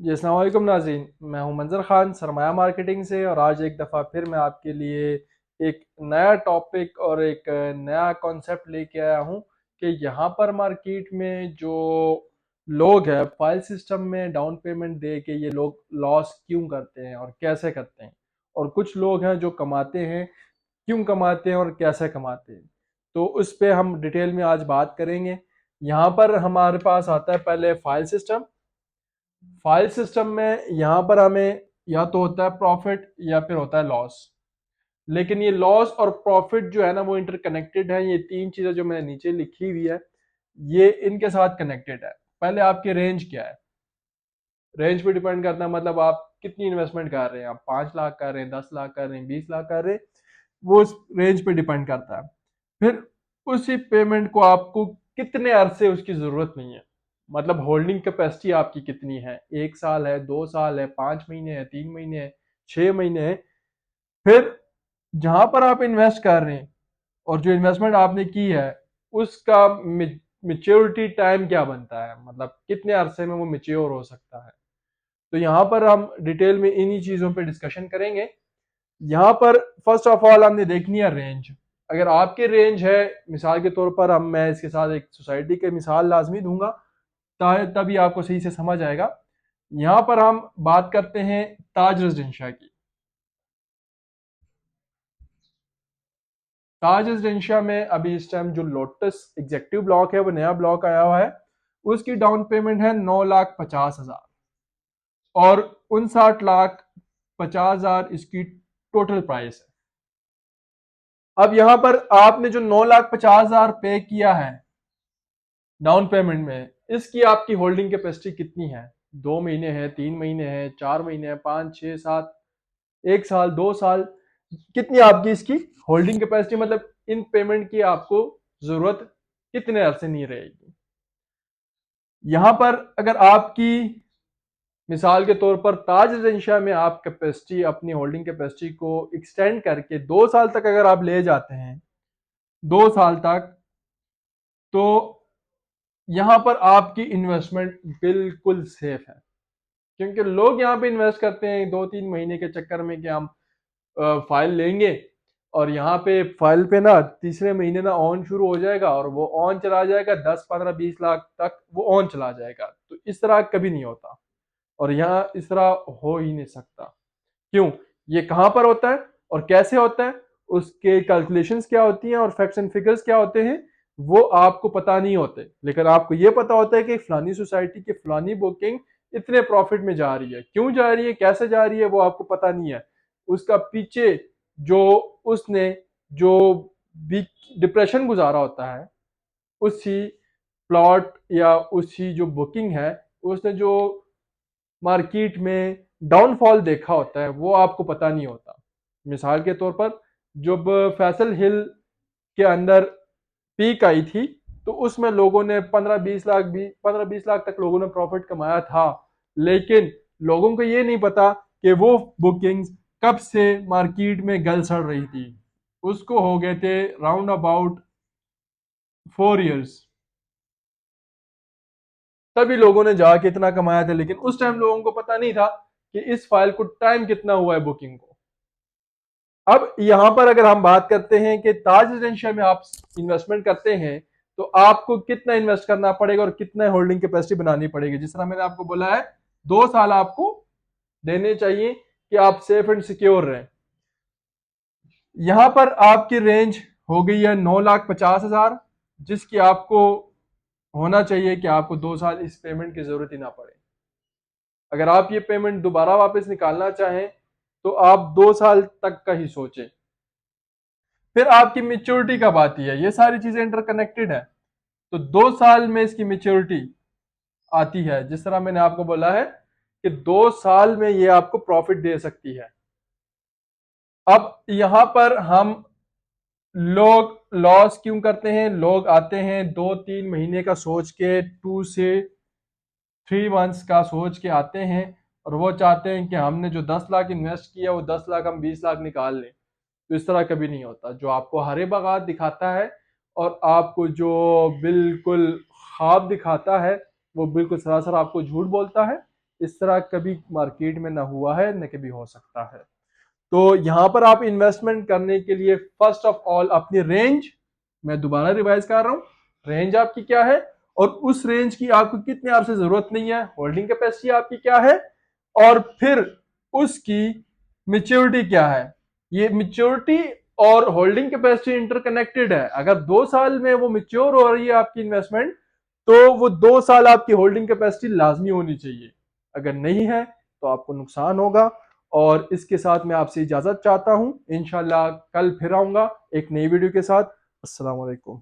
जी अस्सलाम वालेकुम नाज़रीन, मैं हूं मंजर खान सरमाया मार्केटिंग से। और आज एक दफ़ा फिर मैं आपके लिए एक नया टॉपिक और एक नया कॉन्सेप्ट लेके आया हूं कि यहाँ पर मार्केट में जो लोग हैं फाइल सिस्टम में डाउन पेमेंट दे के ये लोग लॉस क्यों करते हैं और कैसे करते हैं, और कुछ लोग हैं जो कमाते हैं, क्यों कमाते हैं और कैसे कमाते हैं। तो उस पर हम डिटेल में आज बात करेंगे। यहाँ पर हमारे पास आता है पहले फाइल सिस्टम। फाइल सिस्टम में यहाँ पर हमें या तो होता है प्रॉफिट या फिर होता है लॉस। लेकिन ये लॉस और प्रॉफिट जो है ना वो इंटरकनेक्टेड है। ये तीन चीजें जो मैंने नीचे लिखी हुई है ये इनके साथ कनेक्टेड है। पहले आपकी रेंज क्या है, रेंज पे डिपेंड करता है, मतलब आप कितनी इन्वेस्टमेंट कर रहे हैं, आप 5 लाख कर रहे हैं, 10 लाख कर रहे हैं, 20 लाख कर रहे हैं, वो उस रेंज पे डिपेंड करता है। फिर उसी पेमेंट को आपको कितने अरसे उसकी जरूरत नहीं है, मतलब होल्डिंग कैपेसिटी आपकी कितनी है, 1 साल है, 2 साल है, 5 महीने है, 3 महीने है, 6 महीने है। फिर जहां पर आप इन्वेस्ट कर रहे हैं और जो इन्वेस्टमेंट आपने की है उसका मेच्योरिटी टाइम क्या बनता है, मतलब कितने अरसे में वो मेच्योर हो सकता है। तो यहाँ पर हम डिटेल में इन्हीं चीजों पे डिस्कशन करेंगे। यहाँ पर फर्स्ट ऑफ ऑल हमने देखनी है रेंज। अगर आपकी रेंज है, मिसाल के तौर पर हम मैं इसके साथ एक सोसाइटी की मिसाल लाजमी दूंगा तभी आपको सही से समझ आएगा। यहाँ पर हम बात करते हैं ताज रेजिडेंशिया की। ताज रेजिडेंशिया में अभी इस टाइम जो लोटस एग्जेक्टिव ब्लॉक है वो नया ब्लॉक आया हुआ है, उसकी डाउन पेमेंट है 9,50,000 और 59,50,000 इसकी टोटल प्राइस है। अब यहां पर आपने जो 9,50,000 पे किया है डाउन पेमेंट में, इसकी आपकी होल्डिंग कैपेसिटी कितनी है? 2 महीने है, 3 महीने है, 4 महीने है, 5, 6, 7, 1 साल, 2 साल, कितनी आपकी इसकी होल्डिंग कैपेसिटी, मतलब इन पेमेंट की आपको जरूरत कितने अरसे नहीं रहेगी। यहां पर अगर आपकी मिसाल के तौर पर ताज रेजिडेंशिया में आप कैपेसिटी अपनी होल्डिंग कैपेसिटी को एक्सटेंड करके 2 साल तक अगर आप ले जाते हैं, 2 साल तक, तो यहां पर आपकी इन्वेस्टमेंट बिल्कुल सेफ है। क्योंकि लोग यहाँ पे इन्वेस्ट करते हैं 2-3 महीने के चक्कर में कि हम फाइल लेंगे और यहाँ पे फाइल पे ना तीसरे महीने ना ऑन शुरू हो जाएगा और वो ऑन चला जाएगा, 10, 15, 20 लाख तक वो ऑन चला जाएगा। तो इस तरह कभी नहीं होता और यहाँ इस तरह हो ही नहीं सकता। क्यों? ये कहाँ पर होता है और कैसे होता है, उसके कैलकुलेशंस क्या होती हैं और फैक्ट्स एंड फिगर्स क्या होते हैं, वो आपको पता नहीं होते। लेकिन आपको ये पता होता है कि फलानी सोसाइटी की फलानी बुकिंग इतने प्रॉफिट में जा रही है, क्यों जा रही है, कैसे जा रही है, वो आपको पता नहीं है। उसका पीछे जो उसने जो डिप्रेशन गुजारा होता है, उसी प्लॉट या उसी जो बुकिंग है, उसने जो मार्केट में डाउनफॉल देखा होता है, वो आपको पता नहीं होता। मिसाल के तौर पर जब फैसल हिल के अंदर पीक आई थी तो उसमें लोगों ने 15-20 लाख तक लोगों ने प्रॉफिट कमाया था। लेकिन लोगों को ये नहीं पता कि वो बुकिंग्स कब से मार्केट में गल सड़ रही थी। उसको हो गए थे राउंड अबाउट 4 इयर्स, तभी लोगों ने जाके इतना कमाया था। लेकिन उस टाइम लोगों को पता नहीं था कि इस फाइल को टाइम कितना हुआ है बुकिंग को। अब यहां पर अगर हम बात करते हैं कि ताज रेजिडेंशिया में आप इन्वेस्टमेंट करते हैं तो आपको कितना इन्वेस्ट करना पड़ेगा और कितना होल्डिंग कैपेसिटी बनानी पड़ेगी। जिस तरह मैंने आपको बोला है, 2 साल आपको देने चाहिए कि आप सेफ एंड सिक्योर रहें। यहां पर आपकी रेंज हो गई है 9,50,000, जिसकी आपको होना चाहिए कि आपको 2 साल इस पेमेंट की जरूरत ही ना पड़े। अगर आप ये पेमेंट दोबारा वापस निकालना चाहें तो आप 2 साल तक का ही सोचें। फिर आपकी मेच्योरिटी कब आती है, ये सारी चीजें इंटरकनेक्टेड है। तो 2 साल में इसकी मेच्योरिटी आती है। जिस तरह मैंने आपको बोला है कि 2 साल में ये आपको प्रॉफिट दे सकती है। अब यहां पर हम लोग लॉस क्यों करते हैं, लोग आते हैं 2-3 महीने का सोच के, 2 से 3 मंथ्स का सोच के आते हैं और वो चाहते हैं कि हमने जो 10 लाख इन्वेस्ट किया वो 10 लाख हम 20 लाख निकाल लें। तो इस तरह कभी नहीं होता। जो आपको हरे बागात दिखाता है और आपको जो बिल्कुल ख्वाब दिखाता है वो बिल्कुल सरासर आपको झूठ बोलता है। इस तरह कभी मार्केट में ना हुआ है न कभी हो सकता है। तो यहां पर आप इन्वेस्टमेंट करने के लिए फर्स्ट ऑफ ऑल अपनी रेंज, मैं दोबारा रिवाइज कर रहा हूं, रेंज आपकी क्या है और उस रेंज की आपको कितने आपसे जरूरत नहीं है, होल्डिंग कैपेसिटी आपकी क्या है, और फिर उसकी मेच्योरिटी क्या है। ये मेच्योरिटी और होल्डिंग कैपेसिटी इंटरकनेक्टेड है। अगर 2 साल में वो मेच्योर हो रही है आपकी इन्वेस्टमेंट, तो वो 2 साल आपकी होल्डिंग कैपेसिटी लाजमी होनी चाहिए। अगर नहीं है तो आपको नुकसान होगा। और इसके साथ मैं आपसे इजाजत चाहता हूं, इंशाल्लाह कल फिर आऊंगा एक नई वीडियो के साथ। अस्सलाम वालेकुम।